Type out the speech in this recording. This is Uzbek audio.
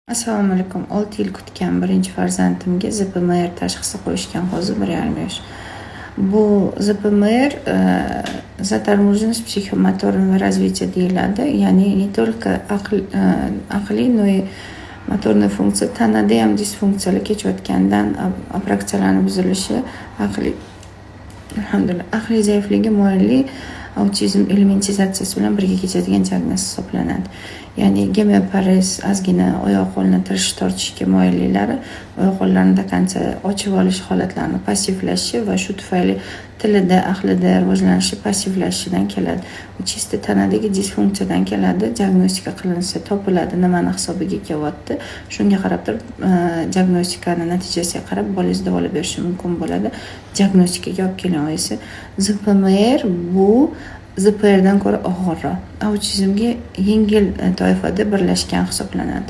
Assalomu alaykum. 6 yil kutgan birinchi farzandimga ZPMR tashxisi qo'yishgan hozir 1,5 yosh. Bu ZPMR заторможенность психомоторного развития deyiladi. Ya'ni не только aqliy, но и motorniy funksiya, tanada ham disfunksiyalar kechayotgandan operatsiyalarning buzilishi, aqliy zaifligi moyilli autizm elementizatsiyasi bilan birga kechadigan diagnoz hisoblanadi. Ya'ni gemioparez ozgina oyoq qo'lni tortishga moyilliklari, oyoq qo'llarida qancha ochib olish holatlarini passivlashishi va shu tufayli tilida, aqlida rivojlanishi passivlashishidan keladi. Bu chista tanadagi disfunksiyadan keladi. Diagnostika qilinsa topiladi, nimani hisobiga kelyapti. Shunga qarab turib diagnostikani natijasiga qarab bolangiz davolab berishi mumkin bo'ladi. Diagnostikaga olib kelgan ZPMR bu ZPRdan ko'ra og'irroq. Autizmga yengil toifada birlashgan hisoblanadi.